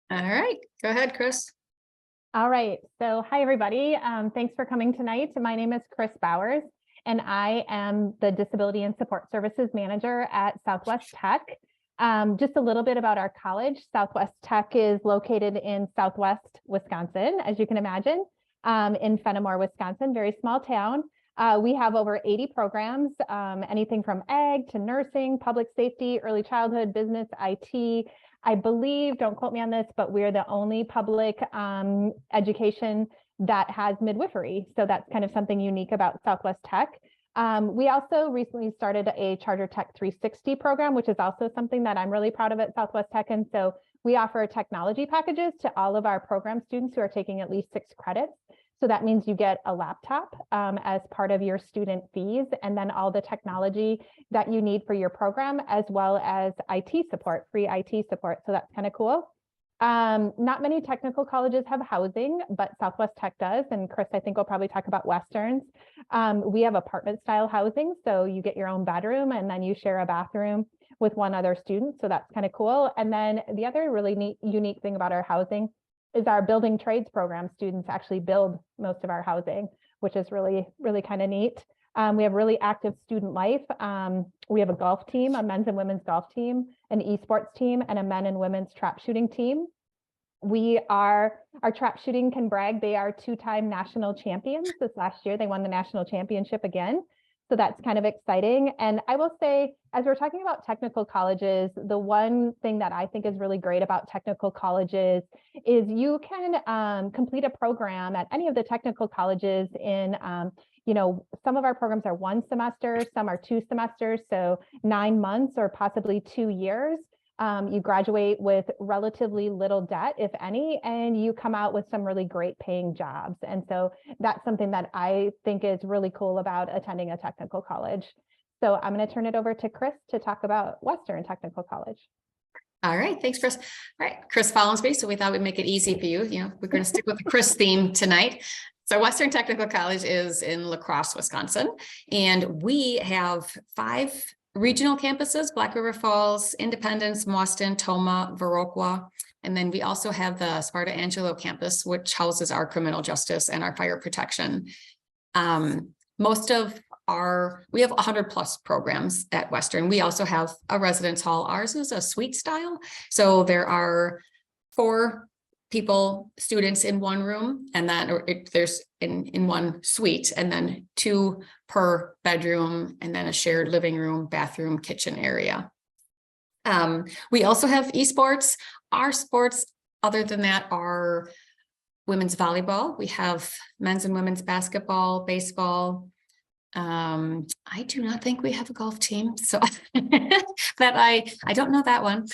All right, go ahead, Kris. All right. So hi, everybody. Thanks for coming tonight. My name is Kris Bowers, and I am the Disability and Support Services Manager at Southwest Tech. Just a little bit about our college. Southwest Tech is located in Southwest Wisconsin, as you can imagine, in Fenimore, Wisconsin, very small town. We have over 80 programs, anything from ag to nursing, public safety, early childhood, business, IT. I believe, don't quote me on this, but we're the only public education that has midwifery. So that's kind of something unique about Southwest Tech. We also recently started a Charter Tech 360 program, which is also something that I'm really proud of at Southwest Tech. And so we offer technology packages to all of our program students who are taking at least 6 credits. So that means you get a laptop as part of your student fees, and then all the technology that you need for your program, as well as IT support, free IT support. So that's kind of cool. Not many technical colleges have housing, but Southwest Tech does. And Kris, I think we'll probably talk about Western's. We have apartment style housing. So you get your own bedroom and then you share a bathroom with one other student. So that's kind of cool. And then the other really neat, unique thing about our housing is our building trades program. Students actually build most of our housing, which is really, really kind of neat. We have really active student life. We have a golf team, a men's and women's golf team, an esports team, and a men and women's trap shooting team. Our trap shooting can brag. They are 2-time national champions. This last year, they won the national championship again. So that's kind of exciting. And I will say, as we're talking about technical colleges, the one thing that I think is really great about technical colleges is you can complete a program at any of the technical colleges in, some of our programs are 1 semester, some are 2 semesters, so 9 months or possibly 2 years. You graduate with relatively little debt, if any, and you come out with some really great paying jobs. And so that's something that I think is really cool about attending a technical college. So I'm going to turn it over to Kris to talk about Western Technical College. All right, thanks, Kris. All right, Kris Follansbee. So we thought we'd make it easy for you. We're going to stick with the Kris theme tonight. So Western Technical College is in La Crosse, Wisconsin, and we have 5 regional campuses: Black River Falls, Independence, Boston, Tomah, Viroqua. And then we also have the Sparta Angelo campus, which houses our criminal justice and our fire protection. We have 100+ programs at Western. We also have a residence hall. Ours is a suite style. So there are 4 students in one room, and then there's in one suite, and then 2 per bedroom, and then a shared living room, bathroom, kitchen area. We also have esports. Our sports, other than that, are women's volleyball. We have men's and women's basketball, baseball. I do not think we have a golf team, so that I don't know that one.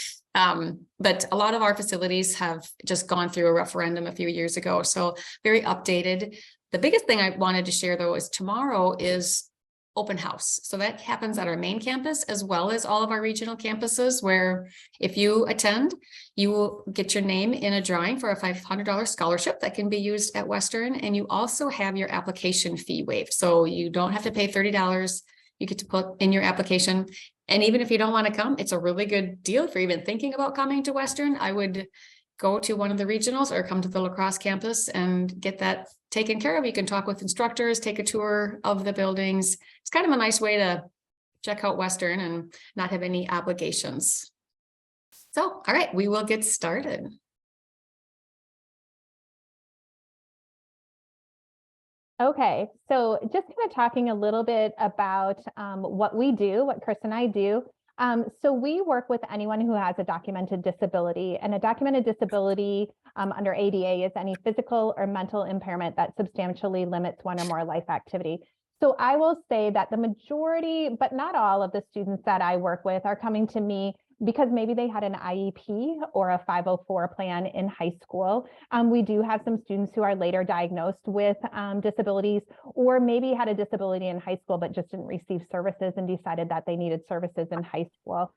But a lot of our facilities have just gone through a referendum a few years ago, so very updated. The biggest thing I wanted to share, though, is tomorrow is open house. So that happens at our main campus as well as all of our regional campuses, where if you attend, you will get your name in a drawing for a $500 scholarship that can be used at Western. And you also have your application fee waived. So you don't have to pay $30. You get to put in your application. And even if you don't want to come, it's a really good deal for even thinking about coming to Western. I would go to one of the regionals or come to the La Crosse campus and get that taken care of. You can talk with instructors, take a tour of the buildings. It's kind of a nice way to check out Western and not have any obligations. So, all right, we will get started. Okay, so just kind of talking a little bit about what we do, what Kris and I do. So we work with anyone who has a documented disability, and a documented disability under ADA is any physical or mental impairment that substantially limits one or more life activity. So I will say that the majority, but not all of the students that I work with are coming to me because maybe they had an IEP or a 504 plan in high school. We do have some students who are later diagnosed with disabilities, or maybe had a disability in high school, but just didn't receive services and decided that they needed services in high school,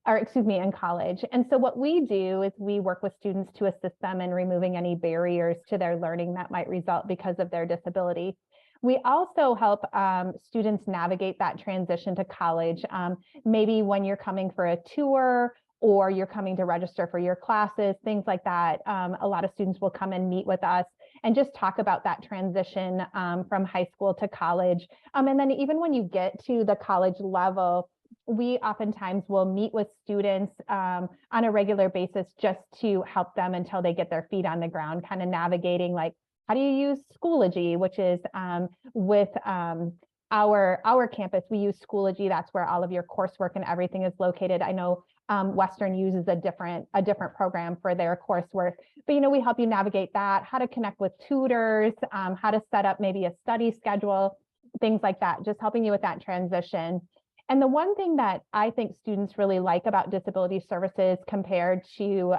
or excuse me, in college. And so what we do is we work with students to assist them in removing any barriers to their learning that might result because of their disability. We also help students navigate that transition to college. Maybe when you're coming for a tour, or you're coming to register for your classes, things like that. A lot of students will come and meet with us and just talk about that transition from high school to college. And then even when you get to the college level, we oftentimes will meet with students on a regular basis just to help them until they get their feet on the ground, kind of navigating like, how do you use Schoology, which is with our campus, we use Schoology. That's where all of your coursework and everything is located. I know Western uses a different program for their coursework, but we help you navigate that, how to connect with tutors, how to set up maybe a study schedule, things like that, just helping you with that transition. And the one thing that I think students really like about disability services compared to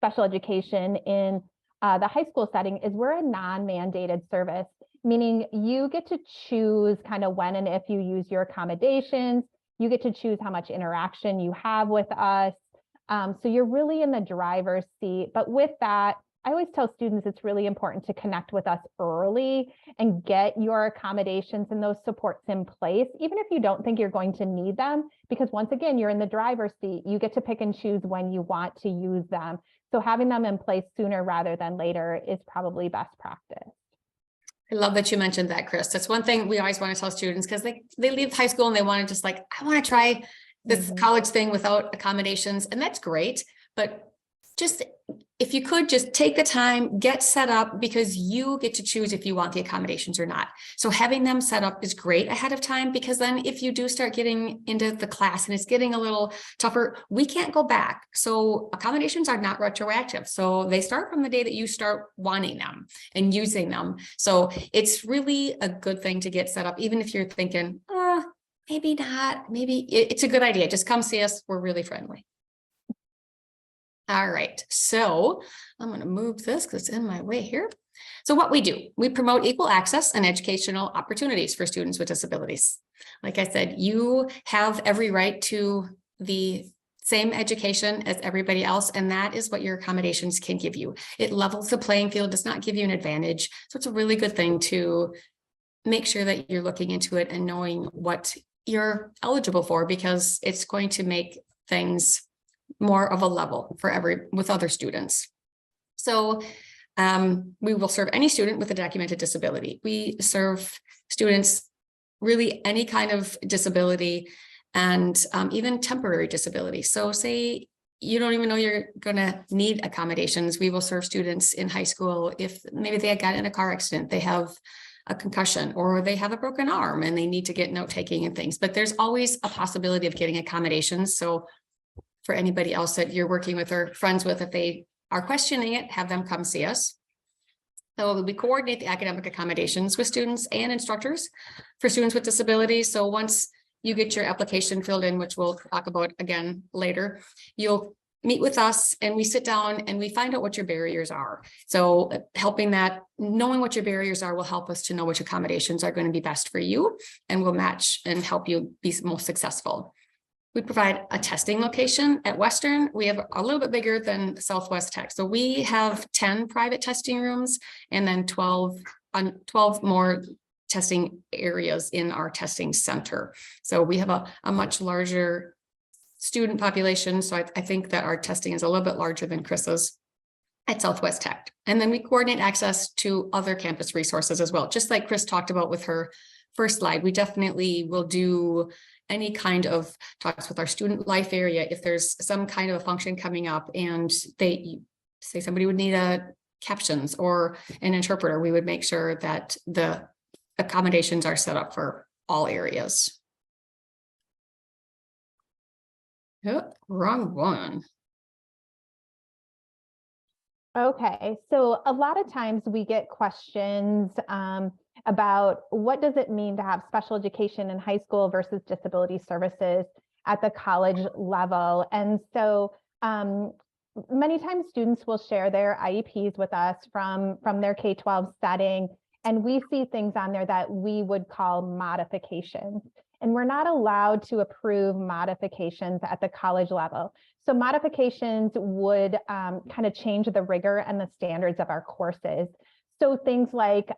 special education in the high school setting is we're a non-mandated service, meaning you get to choose kind of when and if you use your accommodations. You get to choose how much interaction you have with us. So you're really in the driver's seat. But with that, I always tell students it's really important to connect with us early and get your accommodations and those supports in place, even if you don't think you're going to need them, because once again, you're in the driver's seat. You get to pick and choose when you want to use them. So having them in place sooner rather than later is probably best practice. I love that you mentioned that, Kris. That's one thing we always want to tell students, because they leave high school and they want to just like, I want to try this college thing without accommodations. And that's great. But just if you could just take the time, get set up, because you get to choose if you want the accommodations or not. So having them set up is great ahead of time, because then if you do start getting into the class and it's getting a little tougher, we can't go back. So accommodations are not retroactive. So they start from the day that you start wanting them and using them. So it's really a good thing to get set up, even if you're thinking, maybe not, maybe it's a good idea. Just come see us. We're really friendly. All right, so I'm going to move this because it's in my way here. So what we do, we promote equal access and educational opportunities for students with disabilities. Like I said, you have every right to the same education as everybody else, and that is what your accommodations can give you. It levels the playing field, does not give you an advantage. So it's a really good thing to make sure that you're looking into it and knowing what you're eligible for, because it's going to make things more of a level for with other students. So we will serve any student with a documented disability. We serve students really any kind of disability, and even temporary disability. So say you don't even know you're going to need accommodations. We will serve students in high school if maybe they got in a car accident, they have a concussion, or they have a broken arm and they need to get note taking and things. But there's always a possibility of getting accommodations. So for anybody else that you're working with or friends with, if they are questioning it, have them come see us. So we coordinate the academic accommodations with students and instructors for students with disabilities. So once you get your application filled in, which we'll talk about again later, you'll meet with us and we sit down and we find out what your barriers are. So helping that, knowing what your barriers are will help us to know which accommodations are going to be best for you, and will match and help you be most successful. We provide a testing location at Western. We have a little bit bigger than Southwest Tech. So we have 10 private testing rooms and then 12 more testing areas in our testing center. So we have a much larger student population. So I think that our testing is a little bit larger than Kris's at Southwest Tech. And then we coordinate access to other campus resources as well. Just like Kris talked about with her first slide, we definitely will do any kind of talks with our student life area. If there's some kind of a function coming up and they say somebody would need captions or an interpreter, we would make sure that the accommodations are set up for all areas. Oh, wrong one. Okay, so a lot of times we get questions about what does it mean to have special education in high school versus disability services at the college level. And so many times students will share their IEPs with us from their K-12 setting, and we see things on there that we would call modifications. And we're not allowed to approve modifications at the college level. So modifications would kind of change the rigor and the standards of our courses. So things like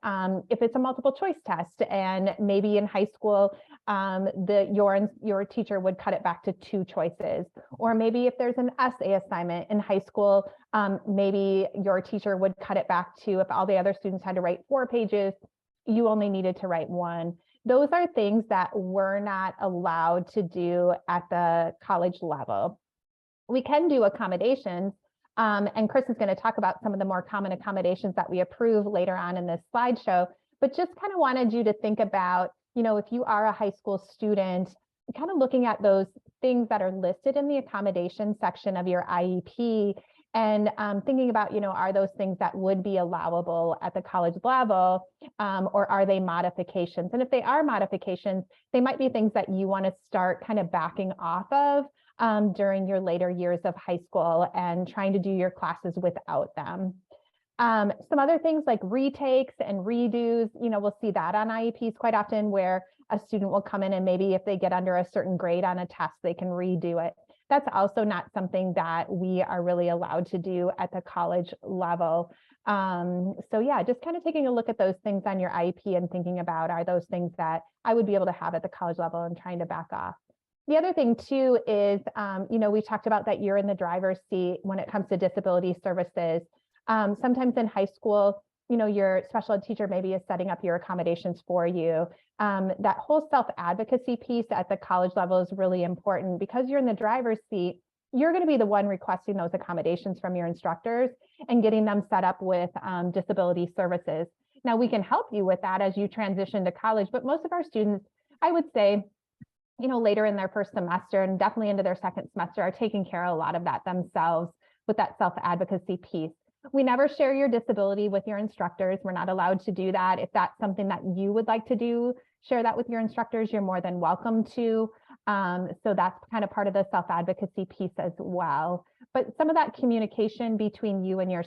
if it's a multiple choice test and maybe in high school, your teacher would cut it back to 2 choices, or maybe if there's an essay assignment in high school, maybe your teacher would cut it back to, if all the other students had to write 4 pages, you only needed to write 1. Those are things that we're not allowed to do at the college level. We can do accommodations. And Kris is going to talk about some of the more common accommodations that we approve later on in this slideshow, but just kind of wanted you to think about, if you are a high school student, kind of looking at those things that are listed in the accommodation section of your IEP and thinking about, are those things that would be allowable at the college level, or are they modifications? And if they are modifications, they might be things that you want to start kind of backing off of during your later years of high school and trying to do your classes without them. Some other things like retakes and redos, we'll see that on IEPs quite often, where a student will come in and maybe if they get under a certain grade on a test, they can redo it. That's also not something that we are really allowed to do at the college level. So yeah, just kind of taking a look at those things on your IEP and thinking about, are those things that I would be able to have at the college level, and trying to back off. The other thing too is, we talked about that you're in the driver's seat when it comes to disability services. Sometimes in high school, your special ed teacher maybe is setting up your accommodations for you. That whole self-advocacy piece at the college level is really important, because you're in the driver's seat. You're going to be the one requesting those accommodations from your instructors and getting them set up with disability services. Now, we can help you with that as you transition to college, but most of our students, I would say, later in their first semester and definitely into their second semester, are taking care of a lot of that themselves with that self-advocacy piece. We never share your disability with your instructors. We're not allowed to do that. If that's something that you would like to do, share that with your instructors, you're more than welcome to. So that's kind of part of the self-advocacy piece as well. But some of that communication between you and your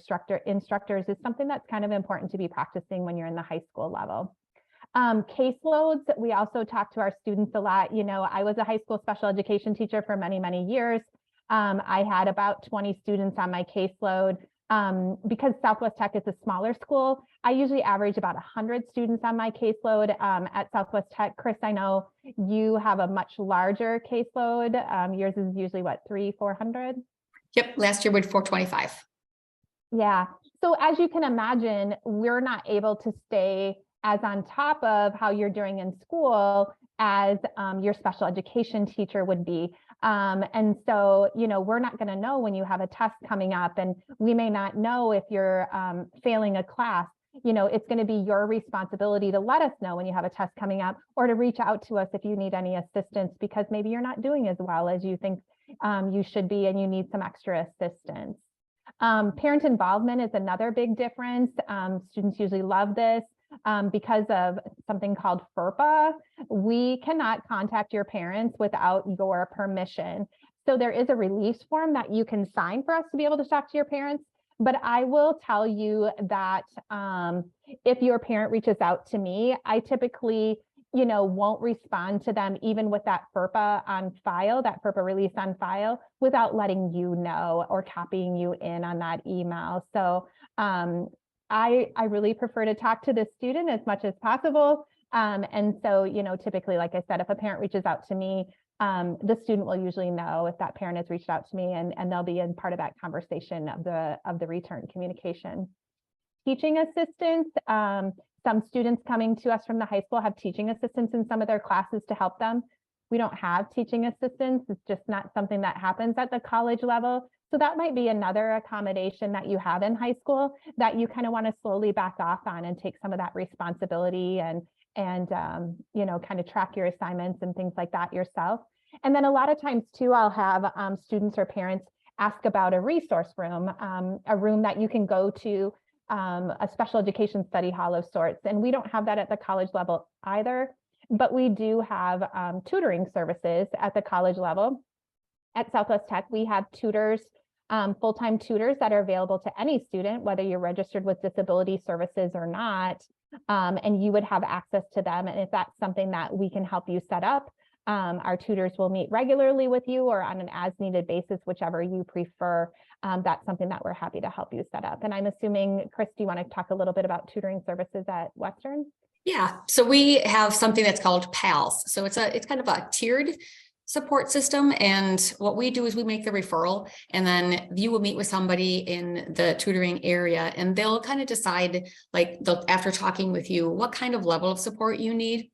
instructors is something that's kind of important to be practicing when you're in the high school level. Caseloads, we also talk to our students a lot. I was a high school special education teacher for many, many years. I had about 20 students on my caseload. Because Southwest Tech is a smaller school, I usually average about 100 students on my caseload at Southwest Tech. Kris, I know you have a much larger caseload. Yours is usually what, 300-400? Yep, last year we had 425. Yeah, so as you can imagine, we're not able to stay as on top of how you're doing in school as your special education teacher would be. And so, we're not going to know when you have a test coming up, and we may not know if you're failing a class. It's going to be your responsibility to let us know when you have a test coming up, or to reach out to us if you need any assistance, because maybe you're not doing as well as you think you should be and you need some extra assistance. Parent involvement is another big difference. Students usually love this. Because of something called FERPA, we cannot contact your parents without your permission. So there is a release form that you can sign for us to be able to talk to your parents. But I will tell you that if your parent reaches out to me, I typically, won't respond to them even with that FERPA on file, that FERPA release on file, without letting you know or copying you in on that email. So I really prefer to talk to the student as much as possible. And so, typically, like I said, if a parent reaches out to me, the student will usually know if that parent has reached out to me, and they'll be in part of that conversation of the return communication. Teaching assistants, some students coming to us from the high school have teaching assistants in some of their classes to help them. We don't have teaching assistants. It's just not something that happens at the college level. So that might be another accommodation that you have in high school that you kind of want to slowly back off on and take some of that responsibility and kind of track your assignments and things like that yourself. And then a lot of times too, I'll have students or parents ask about a resource room, a room that you can go to, a special education study hall of sorts. And we don't have that at the college level either, but we do have tutoring services at the college level. At Southwest Tech, we have tutors, full-time tutors that are available to any student, whether you're registered with disability services or not, and you would have access to them. And if that's something that we can help you set up, Our tutors will meet regularly with you or on an as-needed basis, whichever you prefer. That's something that we're happy to help you set up. And I'm assuming, Kris, do you want to talk a little bit about tutoring services at Western? Yeah, so we have something that's called PALS. So it's kind of a tiered support system. And what we do is we make the referral, and then you will meet with somebody in the tutoring area, and they'll kind of decide, like, after talking with you, what kind of level of support you need.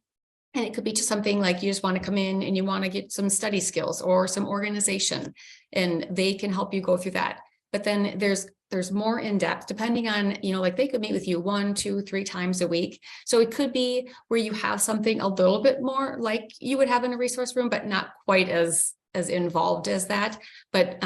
And it could be just something like you just want to come in and you want to get some study skills or some organization, and they can help you go through that. But then there's more in depth, depending on, like they could meet with you 1, 2, 3 times a week. So it could be where you have something a little bit more like you would have in a resource room, but not quite as involved as that. But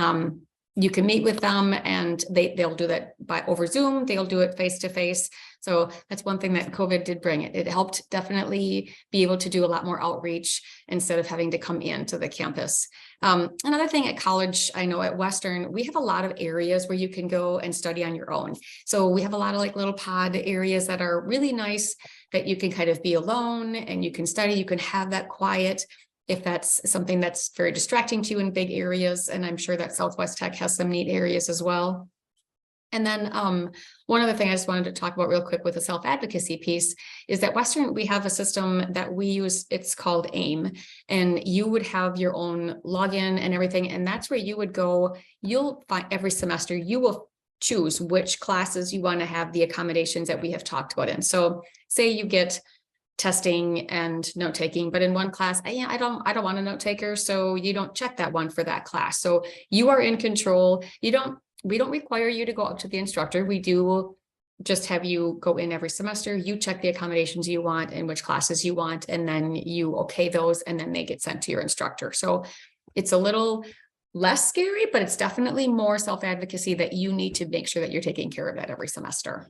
you can meet with them, and they'll do that over Zoom. They'll do it face to face. So that's one thing that COVID did bring. It helped definitely be able to do a lot more outreach instead of having to come into the campus. Another thing at college, I know at Western, we have a lot of areas where you can go and study on your own. So we have a lot of like little pod areas that are really nice, that you can kind of be alone and you can study, you can have that quiet, if that's something that's very distracting to you in big areas. And I'm sure that Southwest Tech has some neat areas as well. And then one other thing I just wanted to talk about real quick with the self-advocacy piece is that Western, we have a system that we use, it's called AIM, and you would have your own login and everything. And that's where you would go, you'll find every semester, you will choose which classes you want to have the accommodations that we have talked about in. So say you get testing and note taking, but in one class, I don't want a note taker, so you don't check that one for that class. So you are in control. We don't require you to go up to the instructor. We do just have you go in every semester. You check the accommodations you want and which classes you want, and then you okay those, and then they get sent to your instructor. So it's a little less scary, but it's definitely more self-advocacy that you need to make sure that you're taking care of that every semester.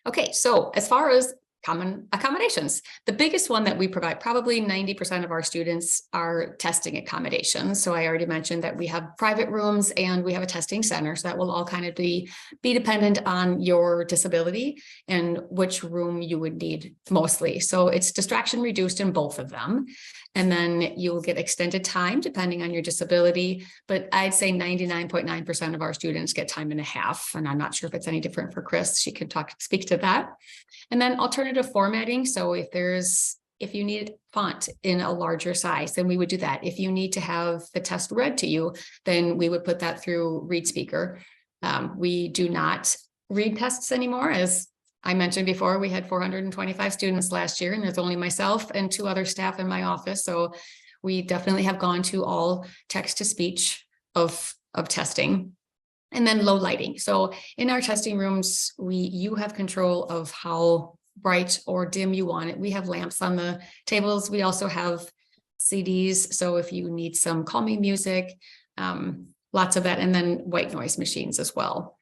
Okay, so as far as common accommodations, the biggest one that we provide, probably 90% of our students, are testing accommodations. So I already mentioned that we have private rooms and we have a testing center. So that will all kind of be dependent on your disability and which room you would need mostly. So it's distraction reduced in both of them. And then you'll get extended time depending on your disability. But I'd say 99.9% of our students get time and a half. And I'm not sure if it's any different for Kris. She could speak to that. And then alternative formatting. So if you need font in a larger size, then we would do that. If you need to have the test read to you, then we would put that through ReadSpeaker. We do not read tests anymore. As I mentioned before, we had 425 students last year, and there's only myself and 2 other staff in my office. So we definitely have gone to all text to speech of testing. And then low lighting. So in our testing rooms, you have control of how bright or dim you want it. We have lamps on the tables. We also have CDs. So if you need some calming music, lots of that, and then white noise machines as well.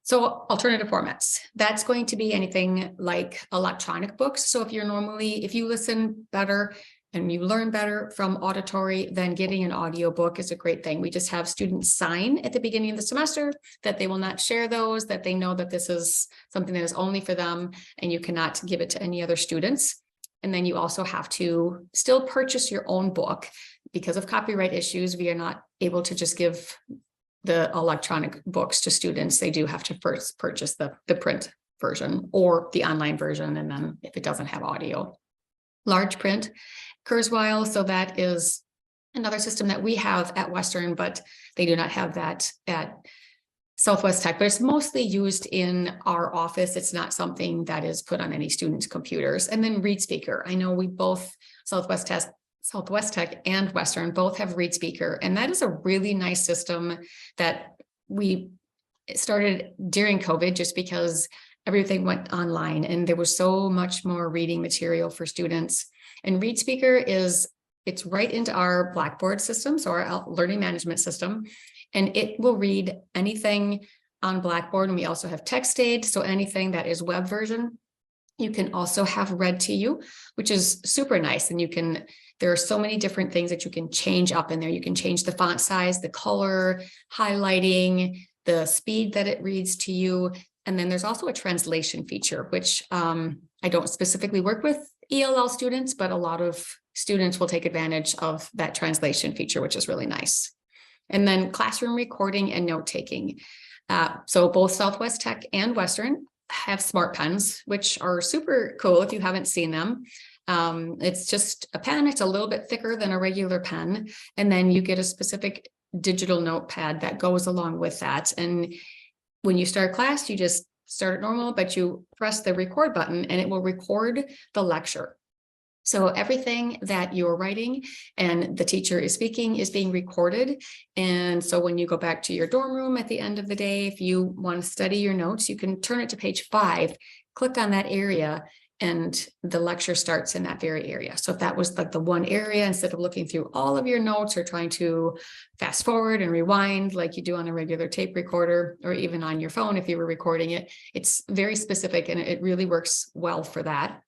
So alternative formats, that's going to be anything like electronic books. So if you listen better and you learn better from auditory, then getting an audiobook is a great thing. We just have students sign at the beginning of the semester that they will not share those, that they know that this is something that is only for them and you cannot give it to any other students. And then you also have to still purchase your own book. Because of copyright issues, we are not able to just give the electronic books to students. They do have to first purchase the print version or the online version, and then if it doesn't have audio. Large print, Kurzweil, so that is another system that we have at Western, but they do not have that at Southwest Tech, but it's mostly used in our office. It's not something that is put on any students' computers. And then ReadSpeaker. I know we both, Southwest Tech and Western, both have ReadSpeaker, and that is a really nice system that we started during COVID just because everything went online and there was so much more reading material for students. And ReadSpeaker it's right into our Blackboard system, so our learning management system, and it will read anything on Blackboard. And we also have text aid, so anything that is web version, you can also have read to you, which is super nice. And there are so many different things that you can change up in there. You can change the font size, the color, highlighting, the speed that it reads to you. And then there's also a translation feature, which I don't specifically work with ELL students, but a lot of students will take advantage of that translation feature, which is really nice. And then classroom recording and note taking. So both Southwest Tech and Western have smart pens, which are super cool if you haven't seen them. It's just a pen. It's a little bit thicker than a regular pen. And then you get a specific digital notepad that goes along with that. And when you start class, you just start it normal, but you press the record button and it will record the lecture. So everything that you're writing and the teacher is speaking is being recorded. And so when you go back to your dorm room at the end of the day, if you want to study your notes, you can turn it to page 5, click on that area, and the lecture starts in that very area. So if that was like the one area, instead of looking through all of your notes or trying to fast forward and rewind like you do on a regular tape recorder, or even on your phone if you were recording it, it's very specific and it really works well for that.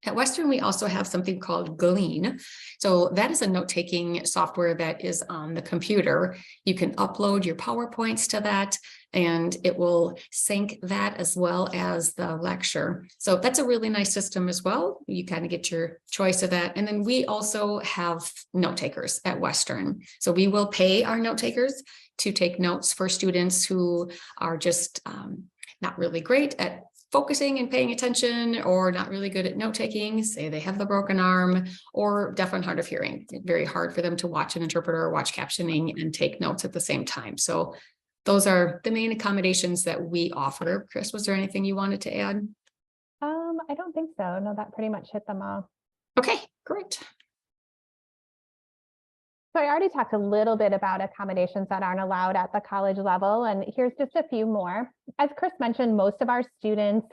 At Western, we also have something called Glean. So that is a note-taking software that is on the computer. You can upload your PowerPoints to that, and it will sync that as well as the lecture. So that's a really nice system as well. You kind of get your choice of that. And then we also have note takers at Western. So we will pay our note takers to take notes for students who are just not really great at focusing and paying attention, or not really good at note taking, say they have the broken arm, or deaf and hard of hearing. It's very hard for them to watch an interpreter or watch captioning and take notes at the same time. So those are the main accommodations that we offer. Kris, was there anything you wanted to add? I don't think so. No, that pretty much hit them all. Okay, great. So I already talked a little bit about accommodations that aren't allowed at the college level, and here's just a few more. As Kris mentioned, most of our students,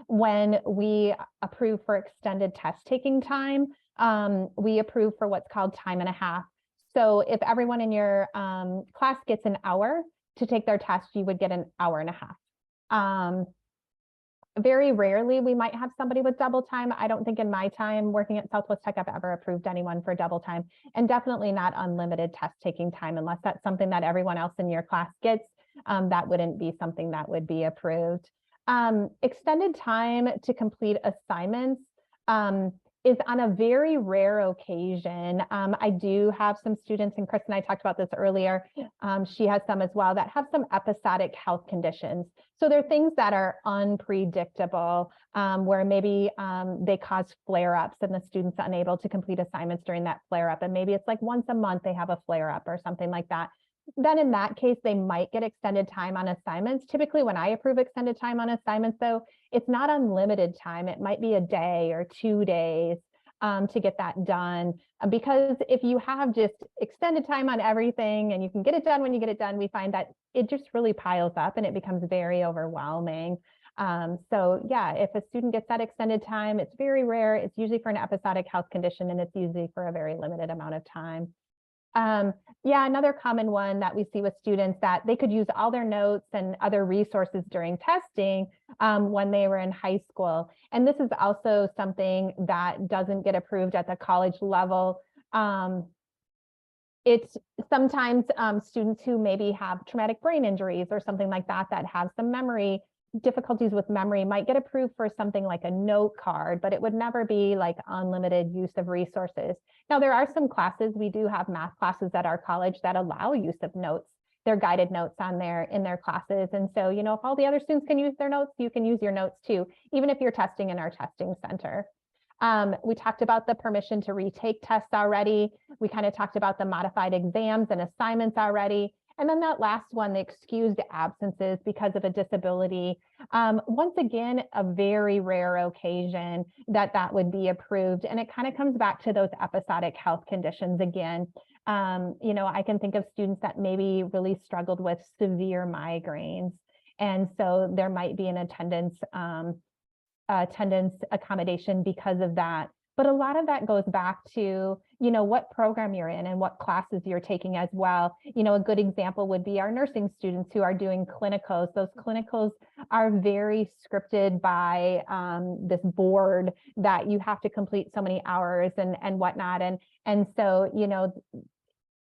when we approve for extended test taking time, we approve for what's called time and a half. So if everyone in your class gets an hour to take their test, you would get an hour and a half. Very rarely we might have somebody with double time. I don't think in my time working at Southwest Tech I've ever approved anyone for double time, and definitely not unlimited test taking time unless that's something that everyone else in your class gets. That wouldn't be something that would be approved. Extended time to complete assignments is on a very rare occasion. I do have some students, and Kris and I talked about this earlier, she has some as well, that have some episodic health conditions. So there are things that are unpredictable, where maybe they cause flare-ups and the student's unable to complete assignments during that flare-up. And maybe it's like once a month they have a flare-up or something like that. Then in that case, they might get extended time on assignments. Typically, when I approve extended time on assignments, though, it's not unlimited time. It might be a day or 2 days to get that done. Because if you have just extended time on everything and you can get it done when you get it done, we find that it just really piles up and it becomes very overwhelming. So yeah, if a student gets that extended time, it's very rare. It's usually for an episodic health condition, and it's usually for a very limited amount of time. Yeah, another common one that we see with students, that they could use all their notes and other resources during testing when they were in high school. And this is also something that doesn't get approved at the college level. It's sometimes students who maybe have traumatic brain injuries or something like that, that have some memory difficulties with memory, might get approved for something like a note card, but it would never be like unlimited use of resources. Now, there are some classes, we do have math classes at our college that allow use of notes. They're guided notes in their classes. And so, you know, if all the other students can use their notes, you can use your notes too, even if you're testing in our testing center. We talked about the permission to retake tests already. We kind of talked about the modified exams and assignments already. And then that last one, the excused absences because of a disability. Once again, a very rare occasion that would be approved. And it kind of comes back to those episodic health conditions again. You know, I can think of students that maybe really struggled with severe migraines. And so there might be an attendance accommodation because of that. But a lot of that goes back to, you know, what program you're in and what classes you're taking as well. You know, a good example would be our nursing students who are doing clinicals. Those clinicals are very scripted by this board that you have to complete so many hours and whatnot. And so, you know,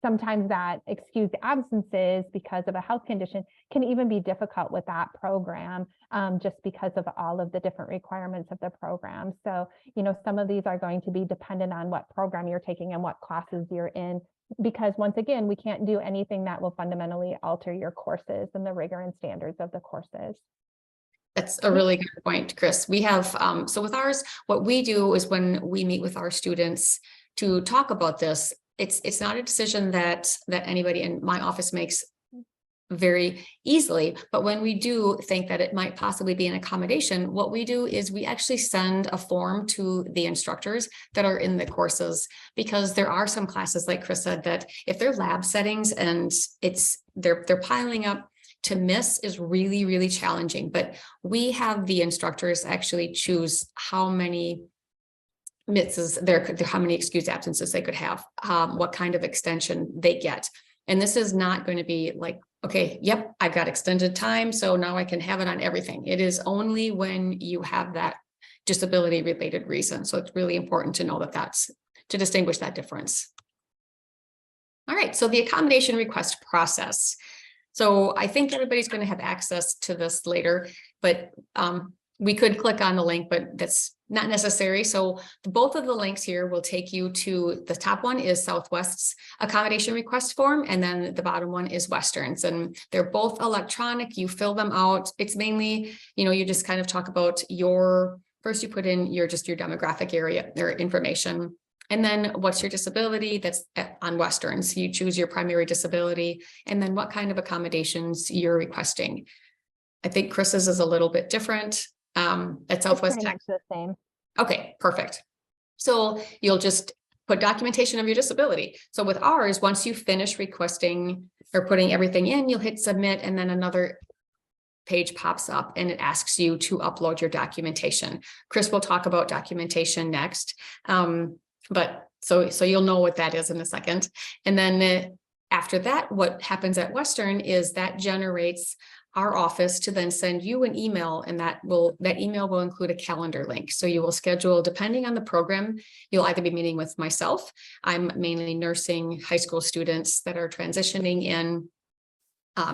sometimes that excused absences because of a health condition can even be difficult with that program, just because of all of the different requirements of the program. So, some of these are going to be dependent on what program you're taking and what classes you're in, because once again, we can't do anything that will fundamentally alter your courses and the rigor and standards of the courses. That's a really good point, Kris. We have, so with ours, what we do is when we meet with our students to talk about this, it's not a decision that anybody in my office makes very easily, but when we do think that it might possibly be an accommodation, what we do is we actually send a form to the instructors that are in the courses, because there are some classes, like Kris said, that if they're lab settings and they're piling up, to miss is really, really challenging. But we have the instructors actually choose how many misses how many excused absences they could have, what kind of extension they get. And this is not going to be like, okay, yep, I've got extended time, so now I can have it on everything. It is only when you have that disability related reason. So it's really important to know that's to distinguish that difference. All right, so the accommodation request process. So I think everybody's going to have access to this later, but we could click on the link, but that's not necessary. So both of the links here will take you to, the top one is Southwest's accommodation request form, and then the bottom one is Western's, and they're both electronic. You fill them out. It's mainly, you just kind of talk about first you put in your demographic area or information. And then what's your disability? That's on Western. So you choose your primary disability and then what kind of accommodations you're requesting. I think Kris's is a little bit different. At Southwest Tech. The same. Okay, perfect. So you'll just put documentation of your disability. So with ours, once you finish requesting or putting everything in, you'll hit submit, and then another page pops up and it asks you to upload your documentation. Kris will talk about documentation next. But so you'll know what that is in a second. And then after that, what happens at Western is that generates our office to then send you an email, and that email will include a calendar link. So you will schedule, depending on the program, you'll either be meeting with myself. I'm mainly nursing high school students that are transitioning in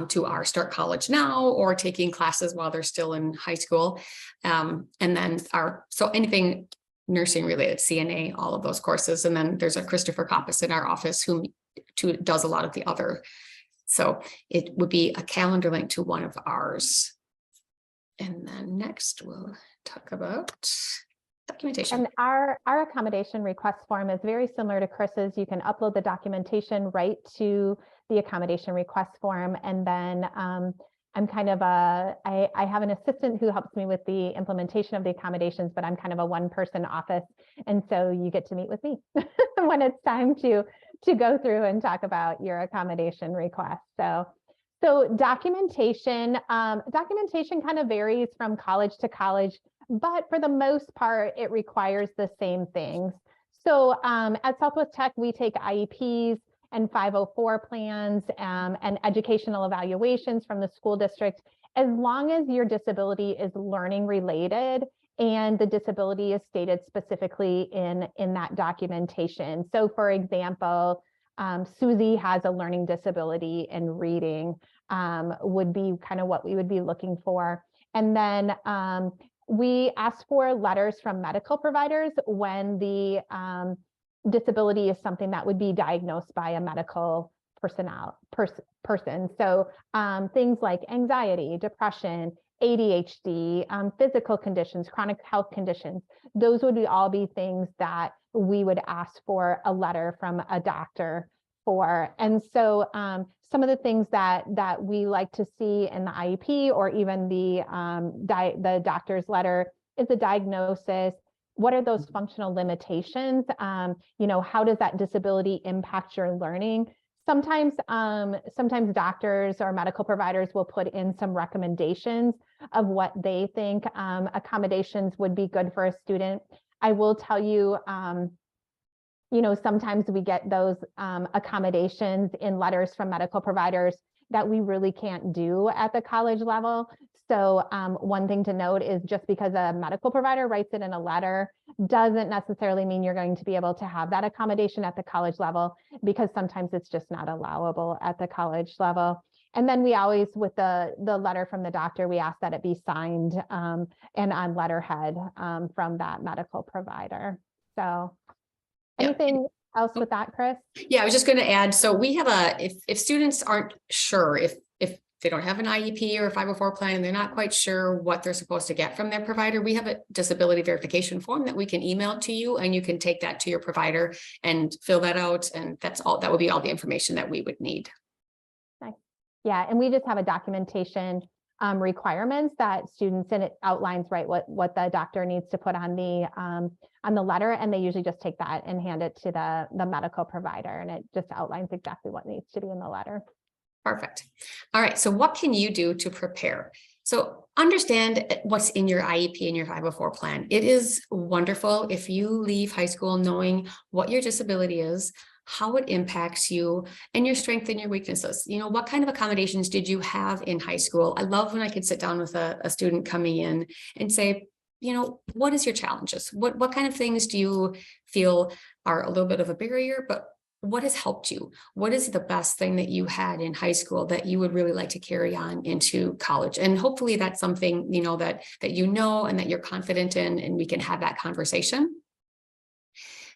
to our Start College Now or taking classes while they're still in high school. And then so anything nursing related, CNA, all of those courses. And then there's a Christopher Koppus in our office who does a lot of the other. So it would be a calendar link to one of ours. And then next we'll talk about documentation. And our accommodation request form is very similar to Kris's. You can upload the documentation right to the accommodation request form. And then I'm kind of I have an assistant who helps me with the implementation of the accommodations, but I'm kind of a one-person office. And so you get to meet with me when it's time to go through and talk about your accommodation request. So documentation kind of varies from college to college, but for the most part, it requires the same things. So at Southwest Tech, we take IEPs and 504 plans and educational evaluations from the school district, as long as your disability is learning related and the disability is stated specifically in that documentation. So for example, Susie has a learning disability in reading, would be kind of what we would be looking for. And then we ask for letters from medical providers when the disability is something that would be diagnosed by a medical person. So things like anxiety, depression, ADHD, physical conditions, chronic health conditions, those would all be things that we would ask for a letter from a doctor for. And so some of the things that we like to see in the IEP or even the doctor's letter is a diagnosis. What are those functional limitations? How does that disability impact your learning? Sometimes doctors or medical providers will put in some recommendations of what they think accommodations would be good for a student. I will tell you, sometimes we get those accommodations in letters from medical providers that we really can't do at the college level. So one thing to note is just because a medical provider writes it in a letter doesn't necessarily mean you're going to be able to have that accommodation at the college level, because sometimes it's just not allowable at the college level. And then we always, with the letter from the doctor, we ask that it be signed and on letterhead from that medical provider. So anything else with that, Kris? Yeah, I was just going to add, so we have if students aren't sure, if they don't have an IEP or a 504 plan and they're not quite sure what they're supposed to get from their provider, we have a disability verification form that we can email to you, and you can take that to your provider and fill that out. And that's all, that would be all the information that we would need. Nice. Yeah, and we just have a documentation requirements that students, and it outlines what the doctor needs to put on the letter, and they usually just take that and hand it to the medical provider, and it just outlines exactly what needs to be in the letter. Perfect. All right. So what can you do to prepare? So understand what's in your IEP and your 504 plan. It is wonderful if you leave high school knowing what your disability is, how it impacts you, and your strengths and your weaknesses. You know, what kind of accommodations did you have in high school? I love when I could sit down with a student coming in and say, you know, what is your challenges? What kind of things do you feel are a little bit of a barrier, but what has helped you? What is the best thing that you had in high school that you would really like to carry on into college? And hopefully that's something, you know, that you know and that you're confident in, and we can have that conversation.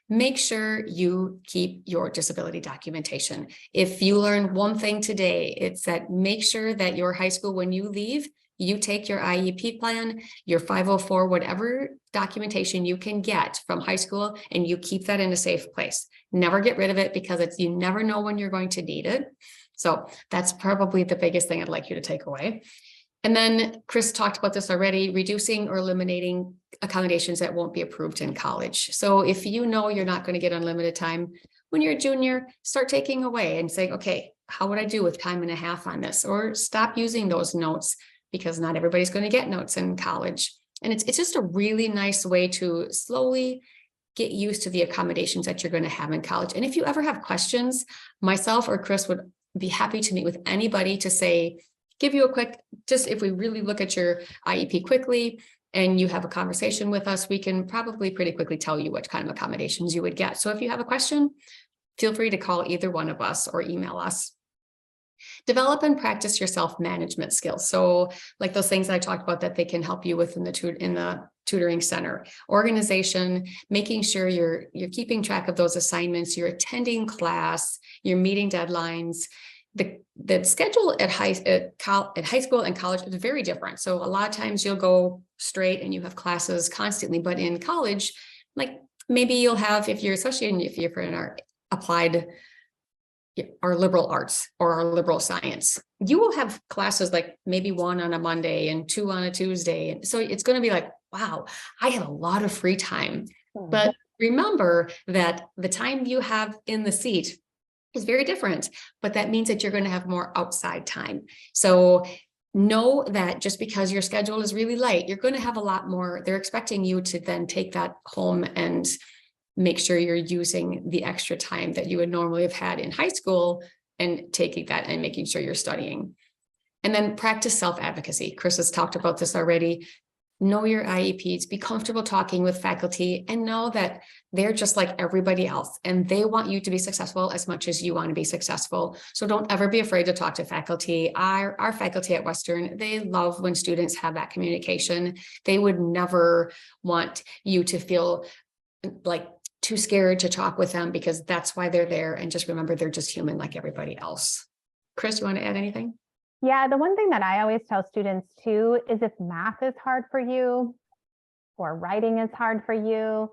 Make sure you keep your disability documentation. If you learn one thing today, it's that make sure that your high school, when you leave, you take your IEP plan, your 504, whatever documentation you can get from high school, and you keep that in a safe place. Never get rid of it, because you never know when you're going to need it. So that's probably the biggest thing I'd like you to take away. And then Kris talked about this already, reducing or eliminating accommodations that won't be approved in college. So if you know you're not going to get unlimited time when you're a junior, start taking away and saying, okay, how would I do with time and a half on this? Or stop using those notes, because not everybody's going to get notes in college. And it's just a really nice way to slowly get used to the accommodations that you're going to have in college. And if you ever have questions, myself or Kris would be happy to meet with anybody to say, give you a quick, just if we really look at your IEP quickly and you have a conversation with us, we can probably pretty quickly tell you what kind of accommodations you would get. So if you have a question, feel free to call either one of us or email us. Develop and practice your self-management skills. So like those things that I talked about that they can help you with in the tutoring center. Organization, making sure you're keeping track of those assignments, you're attending class, you're meeting deadlines. The schedule at high school and college is very different. So a lot of times you'll go straight and you have classes constantly, but in college, like maybe you'll have, if you're in our applied our liberal arts or our liberal science, you will have classes like maybe one on a Monday and two on a Tuesday. And so it's going to be like, wow, I have a lot of free time. But remember that the time you have in the seat is very different, but that means that you're going to have more outside time. So know that just because your schedule is really light, you're going to have a lot more. They're expecting you to then take that home and make sure you're using the extra time that you would normally have had in high school and taking that and making sure you're studying. And then practice self-advocacy. Kris has talked about this already. Know your IEPs, be comfortable talking with faculty, and know that they're just like everybody else and they want you to be successful as much as you want to be successful. So don't ever be afraid to talk to faculty. Our faculty at Western, they love when students have that communication. They would never want you to feel like too scared to talk with them, because that's why they're there. And just remember, they're just human like everybody else. Kris, you want to add anything? Yeah, the one thing that I always tell students too is if math is hard for you or writing is hard for you,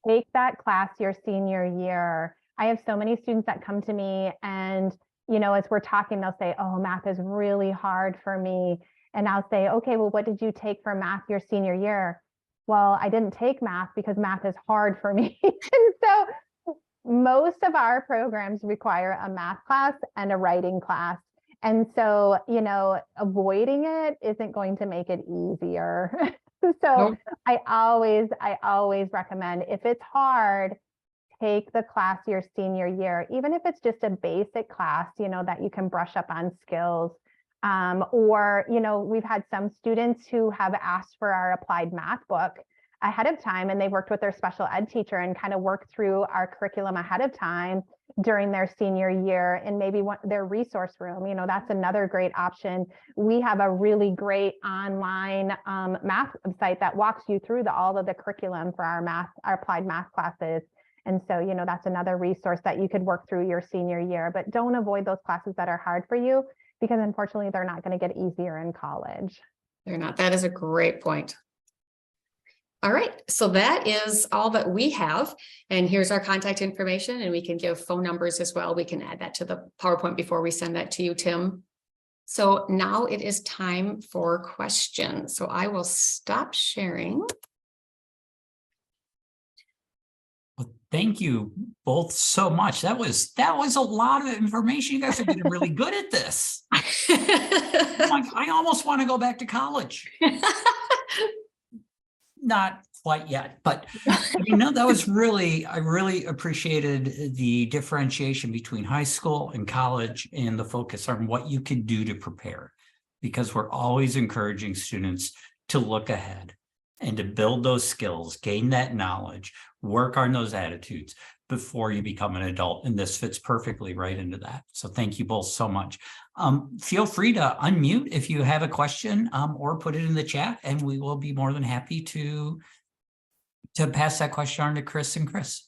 take that class your senior year. I have so many students that come to me and, you know, as we're talking, they'll say, oh, math is really hard for me. And I'll say, okay, well, what did you take for math your senior year? Well, I didn't take math because math is hard for me. And so most of our programs require a math class and a writing class. And so, you know, avoiding it isn't going to make it easier. So nope. I always recommend, if it's hard, take the class your senior year, even if it's just a basic class, you know, that you can brush up on skills. Or, you know, we've had some students who have asked for our applied math book ahead of time, and they've worked with their special ed teacher and kind of worked through our curriculum ahead of time during their senior year, and maybe their resource room. That's another great option. We have a really great online math site that walks you through all of the curriculum for our applied math classes. And so, that's another resource that you could work through your senior year, but don't avoid those classes that are hard for you, because unfortunately they're not going to get easier in college. They're not. That is a great point. All right, so that is all that we have. And here's our contact information, and we can give phone numbers as well. We can add that to the PowerPoint before we send that to you, Tim. So now it is time for questions. So I will stop sharing. Well, thank you both so much. That was a lot of information. You guys are getting really good at this. I almost want to go back to college. Not quite yet, but that was I really appreciated the differentiation between high school and college and the focus on what you can do to prepare, because we're always encouraging students to look ahead and to build those skills, gain that knowledge, work on those attitudes before you become an adult. And this fits perfectly right into that. So thank you both so much. Feel free to unmute if you have a question or put it in the chat, and we will be more than happy to pass that question on to Kris and Kris.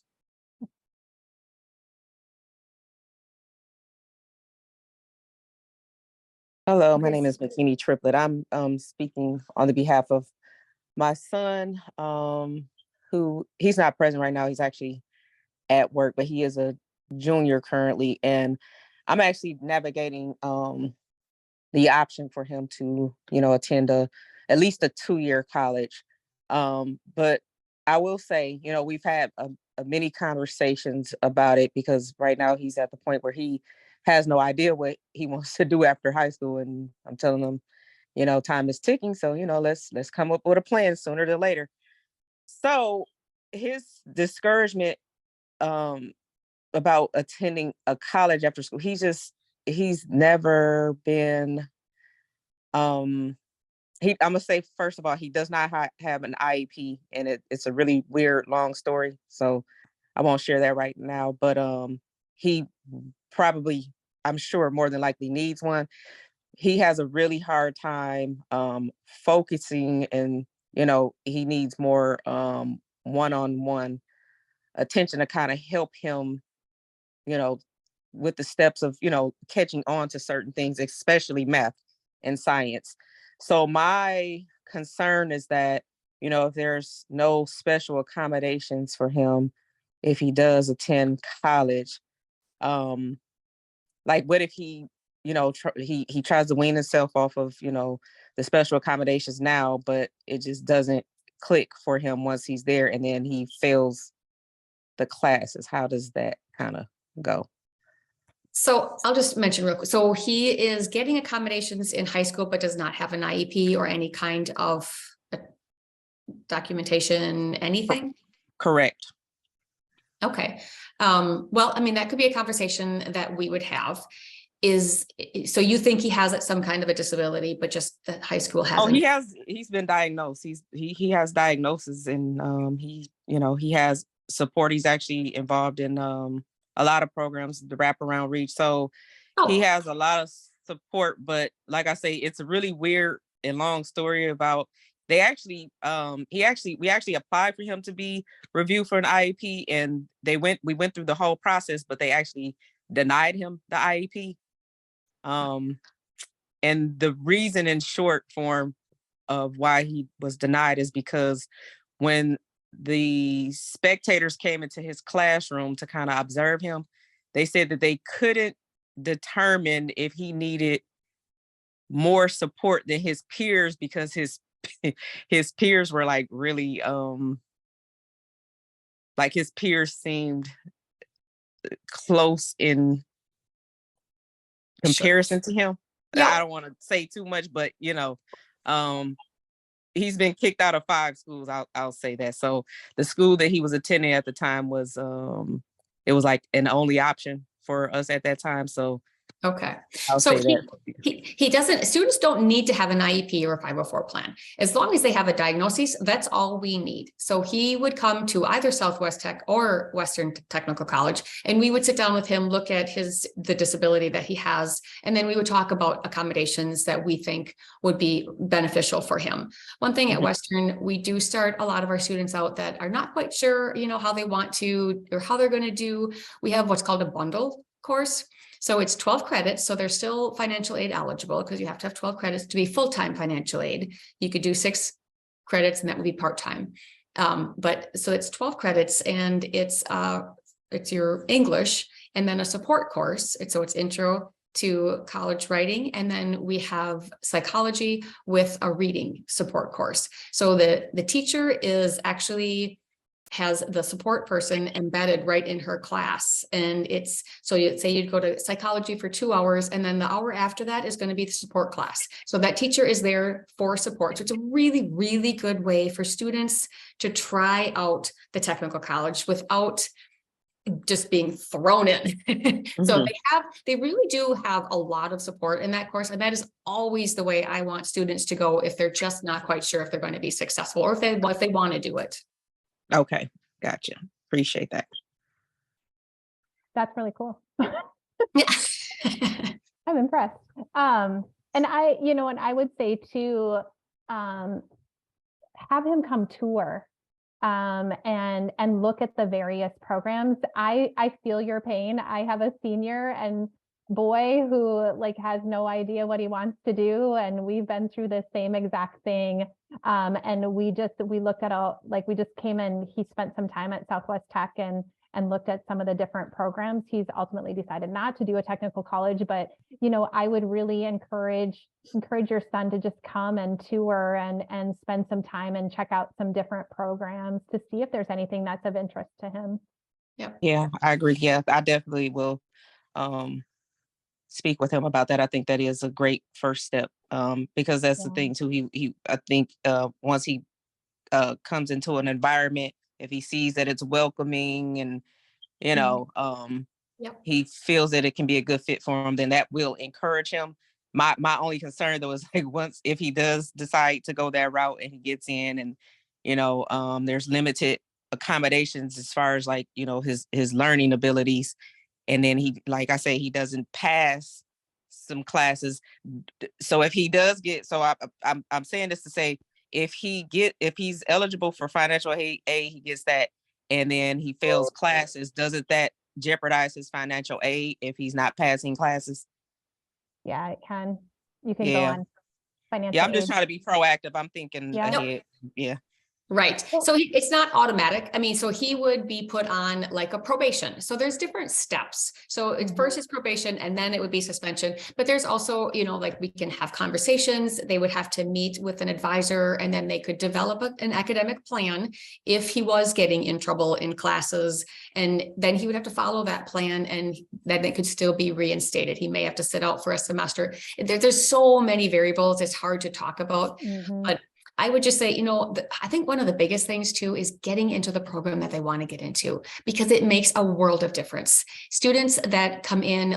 Hello, my name is McKinney Triplett. I'm speaking on the behalf of my son, who he's not present right now. He's actually at work, but he is a junior currently, and I'm actually navigating the option for him to, attend at least a 2-year college. But I will say, we've had many conversations about it, because right now he's at the point where he has no idea what he wants to do after high school, and I'm telling him, time is ticking, so let's come up with a plan sooner than later. So his discouragement about attending a college after school, he's never been I'm gonna say, first of all, he does not have an IEP, and it's a really weird long story, so I won't share that right now, but he probably, I'm sure, more than likely needs one. He has a really hard time focusing, and he needs more one-on-one attention to kind of help him, with the steps of, catching on to certain things, especially math and science. So my concern is that, if there's no special accommodations for him, if he does attend college, like what if he, he tries to wean himself off of, the special accommodations now, but it just doesn't click for him once he's there, and then he fails the classes. How does that kind of go? So I'll just mention real quick. So he is getting accommodations in high school, but does not have an IEP or any kind of documentation, anything? Correct. Okay. Well, I mean, that could be a conversation that we would have. So you think he has some kind of a disability, but just that high school hasn't? Oh, he's been diagnosed. He has diagnosis, and he has support. He's actually involved in a lot of programs, the wraparound reach. So he has a lot of support, but like I say, it's a really weird and long story about, we actually applied for him to be reviewed for an IEP, and we went through the whole process, but they actually denied him the IEP. And the reason, in short form, of why he was denied is because when the spectators came into his classroom to kind of observe him, they said that they couldn't determine if he needed more support than his peers, because his peers were like really like his peers seemed close in comparison to him. Yeah. I don't want to say too much, but he's been kicked out of 5 schools. I'll say that. So the school that he was attending at the time was it was like an only option for us at that time. So Okay. I'll So say that. he doesn't, students don't need to have an IEP or a 504 plan. As long as they have a diagnosis, that's all we need. So he would come to either Southwest Tech or Western Technical College, and we would sit down with him, look at the disability that he has, and then we would talk about accommodations that we think would be beneficial for him. One thing at Western, we do start a lot of our students out that are not quite sure, how they want to or how they're going to do. We have what's called a bundle course. So it's 12 credits. So they're still financial aid eligible because you have to have 12 credits to be full-time financial aid. You could do 6 credits and that would be part-time. But so it's 12 credits and it's your English and then a support course. So it's intro to college writing. And then we have psychology with a reading support course. So the teacher is actually has the support person embedded right in her class. And so you'd say you'd go to psychology for 2 hours, and then the hour after that is going to be the support class. So that teacher is there for support. So it's a really, really good way for students to try out the technical college without just being thrown in. So they really do have a lot of support in that course. And that is always the way I want students to go if they're just not quite sure if they're going to be successful or if they want to do it. Okay, gotcha. Appreciate that. That's really cool. Yeah. I'm impressed. And I would say too, have him come tour and look at the various programs. I feel your pain. I have a senior and boy who has no idea what he wants to do, and we've been through the same exact thing. And we looked at we just came in. He spent some time at Southwest Tech and looked at some of the different programs. He's ultimately decided not to do a technical college, but I would really encourage your son to just come and tour and spend some time and check out some different programs to see if there's anything that's of interest to him. Yeah, I agree. Yeah, I definitely will speak with him about that. I think that is a great first step, because that's the thing too. I think once he comes into an environment, if he sees that it's welcoming and he feels that it can be a good fit for him, then that will encourage him. My only concern though is once if he does decide to go that route and he gets in and there's limited accommodations as far as his learning abilities, and then he, like I say, he doesn't pass some classes. So if he does get, I'm saying this to say, if he's eligible for financial aid, he gets that, and then he fails classes, doesn't that jeopardize his financial aid if he's not passing classes? Yeah, it can. You can go on financial I'm just aid. trying to be proactive. I'm thinking ahead. Yeah. Right. So it's not automatic. I mean, so he would be put on like a probation. So there's different steps. So it's first is probation and then it would be suspension. But there's also, we can have conversations. They would have to meet with an advisor and then they could develop an academic plan if he was getting in trouble in classes. And then he would have to follow that plan and then it could still be reinstated. He may have to sit out for a semester. There's so many variables. It's hard to talk about, but I would just say, I think one of the biggest things too is getting into the program that they want to get into, because it makes a world of difference. Students that come in,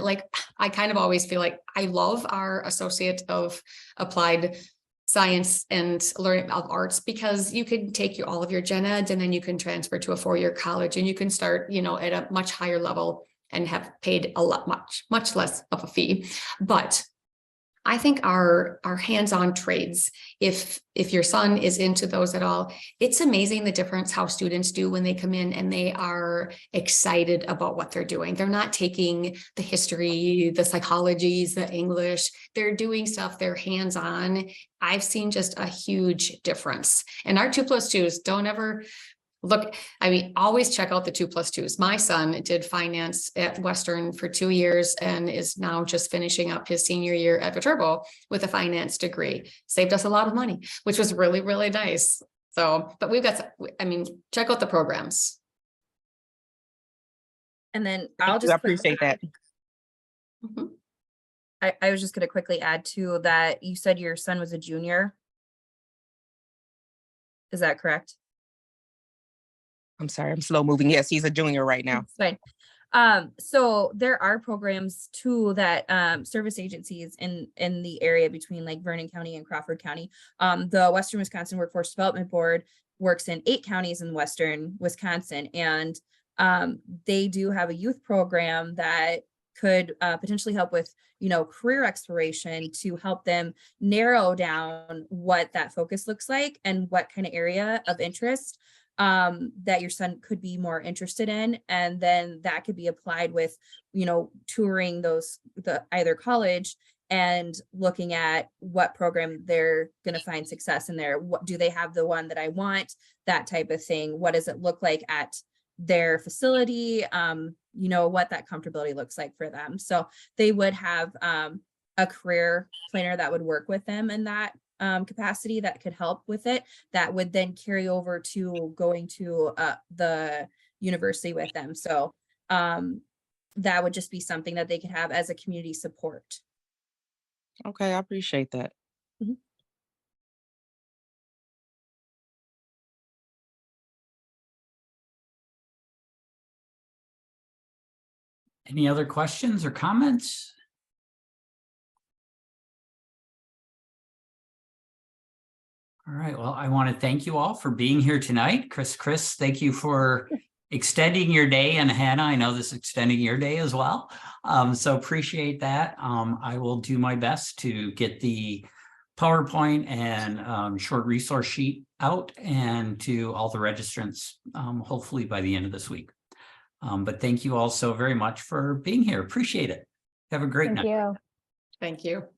I kind of always feel like I love our Associate of Applied Science and Learning of Arts, because you can take all of your gen eds and then you can transfer to a 4-year college and you can start, at a much higher level and have paid much less of a fee. But I think our hands-on trades, if your son is into those at all, it's amazing the difference how students do when they come in and they are excited about what they're doing. They're not taking the history, the psychologies, the English. They're doing stuff, they're hands-on. I've seen just a huge difference. And our 2+2s don't ever always check out the 2+2s. My son did finance at Western for 2 years and is now just finishing up his senior year at Viterbo with a finance degree. Saved us a lot of money, which was really, really nice. So, but check out the programs. And then I appreciate that. I was just going to quickly add to that. You said your son was a junior. Is that correct? I'm sorry, I'm slow moving. Yes, he's a junior right now. That's So there are programs too that service agencies in the area between like Vernon County and Crawford County. The Western Wisconsin Workforce Development Board works in 8 counties in Western Wisconsin, and they do have a youth program that could potentially help with, you know, career exploration to help them narrow down what that focus looks like and what kind of area of interest that your son could be more interested in. And then that could be applied with, you know, touring either college and looking at what program they're going to find success in there. What do they have, the one that I want, that type of thing? What does it look like at their facility? You know, what that comfortability looks like for them. So they would have a career planner that would work with them in that capacity, that could help with it, that would then carry over to going to the university with them. So that would just be something that they could have as a community support. Okay, I appreciate that. Any other questions or comments? All right, well, I want to thank you all for being here tonight. Kris, thank you for extending your day, and Hannah, I know this is extending your day as well. So appreciate that. I will do my best to get the PowerPoint and short resource sheet out and to all the registrants, hopefully by the end of this week. But thank you all so very much for being here. Appreciate it. Have a great night. Thank you. Thank you.